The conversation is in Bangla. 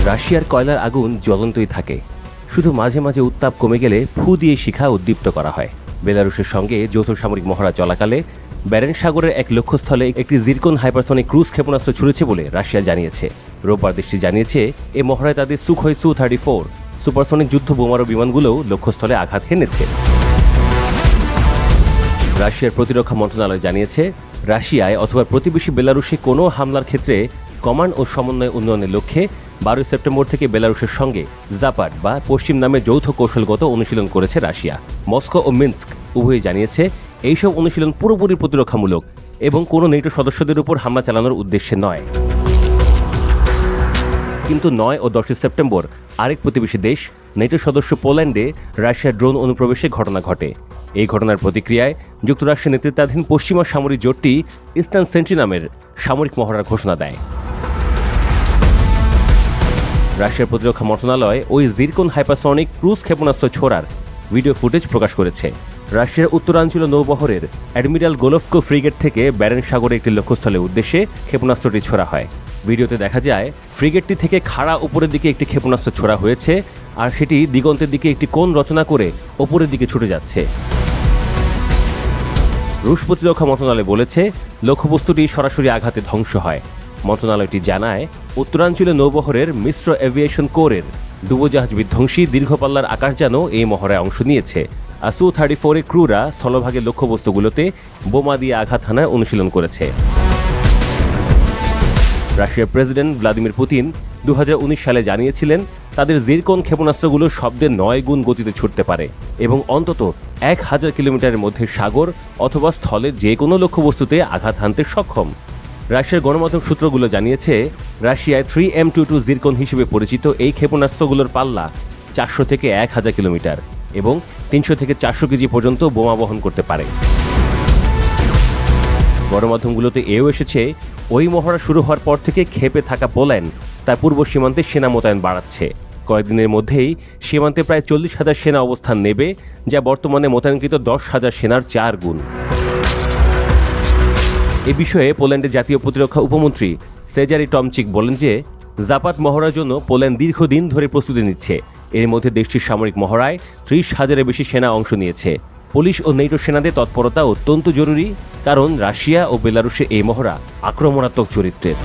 রাশিয়ার কয়লার আগুন জ্বলন্তই থাকে, শুধু মাঝে মাঝে উত্তাপ কমে গেলে ফু দিয়ে শিখা উদ্দীপ্ত করা হয়। বেলারুশের সঙ্গে যৌথ সামরিক মহড়া চলাকালে ব্যারেন সাগরের এক লক্ষ্যস্থলে একটি জিরকন হাইপারসনিক ক্রুজ ক্ষেপণাস্ত্র ছুড়েছে বলে রাশিয়া জানিয়েছে। রোববার দেশটি জানিয়েছে এই মহড়ায় তাদের সুখোই সু-34 সুপারসনিক যুদ্ধ বোমারু বিমানগুলোও লক্ষ্যস্থলে আঘাত হেনেছে। রাশিয়ার প্রতিরক্ষা মন্ত্রণালয় জানিয়েছে, রাশিয়ায় অথবা প্রতিবেশী বেলারুশে কোনো হামলার ক্ষেত্রে কমান্ড ও সমন্বয় উন্নয়নের লক্ষ্যে 12 সেপ্টেম্বর থেকে বেলারুশের সঙ্গে জাপাট বা পশ্চিম নামে যৌথ কৌশলগত অনুশীলন করেছে রাশিয়া। মস্কো ও মিন্স্ক উভয়ই জানিয়েছে এইসব অনুশীলন পুরোপুরি প্রতিরক্ষামূলক এবং কোনো নেটো সদস্যদের উপর হামলা চালানোর উদ্দেশ্যে নয়। কিন্তু 9 ও 10 সেপ্টেম্বর আরেক প্রতিবেশী দেশ নেটো সদস্য পোল্যান্ডে রাশিয়ার ড্রোন অনুপ্রবেশের ঘটনা ঘটে। এই ঘটনার প্রতিক্রিয়ায় যুক্তরাষ্ট্রের নেতৃত্বাধীন পশ্চিমা সামরিক জোটটি ইস্টার্ন সেন্ট্রি নামের সামরিক মহড়ার ঘোষণা দেয়। রাশিয়ার প্রতিরক্ষা মন্ত্রণালয় ওই জিরকন হাইপারসনিক ক্রুজ ক্ষেপণাস্ত্র ছোড়ার ভিডিও ফুটেজ প্রকাশ করেছে। রাশিয়ার উত্তরাঞ্চলীয় নৌবহরের অ্যাডমিরাল গোলোভকো ফ্রিগেট থেকে ব্যারেন সাগরে একটি লক্ষ্যস্থলের উদ্দেশ্যে ক্ষেপণাস্ত্রটি ছোড়া হয়। ভিডিওতে দেখা যায় ফ্রিগেটটি থেকে খাড়া উপরের দিকে একটি ক্ষেপণাস্ত্র ছোড়া হয়েছে, আর সেটি দিগন্তের দিকে একটি কোণ রচনা করে ওপরের দিকে ছুটে যাচ্ছে। রুশ প্রতিরক্ষা মন্ত্রণালয় বলেছে, লক্ষ্যবস্তুটি সরাসরি আঘাতে ধ্বংস হয়। মন্ত্রণালয়টি জানায়, উত্তরাঞ্চলীয় নৌবহরের মিশ্র এভিয়েশন কোরের ডুবোজাহাজ বিধ্বংসী দীর্ঘপাল্লার আকাশযানও এই মহড়ায় অংশ নিয়েছে। সু-34 ক্রুরা স্থলভাগের লক্ষ্যবস্তুগুলোতে বোমা দিয়ে আঘাত হানায় অনুশীলন করেছে। রাশিয়ার প্রেসিডেন্ট ভ্লাদিমির পুতিন 2019 সালে জানিয়েছিলেন, তাদের জিরকন ক্ষেপণাস্ত্রগুলো শব্দের 9 গুণ গতিতে ছুটতে পারে এবং অন্তত 1000 কিলোমিটারের মধ্যে সাগর অথবা স্থলের যে কোনো লক্ষ্যবস্তুতে আঘাত হানতে সক্ষম। রাশিয়ার গণমাধ্যম সূত্রগুলো জানিয়েছে, রাশিয়ায় 3M22 জিরকন হিসেবে পরিচিত এই ক্ষেপণাস্ত্রগুলোর পাল্লা 400 থেকে 1000 কিলোমিটার এবং 300 থেকে 400 কেজি পর্যন্ত বোমা বহন করতে পারে। গণমাধ্যমগুলোতে এও এসেছে, ওই মহড়া শুরু হওয়ার পর থেকে ক্ষেপে থাকা পোল্যান্ড তার পূর্ব সীমান্তে সেনা মোতায়েন বাড়াচ্ছে। কয়েকদিনের মধ্যেই সীমান্তে প্রায় 40,000 সেনা অবস্থান নেবে, যা বর্তমানে মোতায়েনকৃত 10,000 সেনার 4 গুণ। এ বিষয়ে পোল্যান্ডের জাতীয় প্রতিরক্ষা উপমন্ত্রী সেজারি টমচিক বলেন যে, জাপাট মহড়ার জন্য পোল্যান্ড দীর্ঘদিন ধরে প্রস্তুতি নিচ্ছে। এর মধ্যে দেশটির সামরিক মহড়ায় 30,000-এর বেশি সেনা অংশ নিয়েছে। পুলিশ ও নেটো সেনাদের তৎপরতা অত্যন্ত জরুরি, কারণ রাশিয়া ও বেলারুশে এই মহড়া আক্রমণাত্মক চরিত্রের।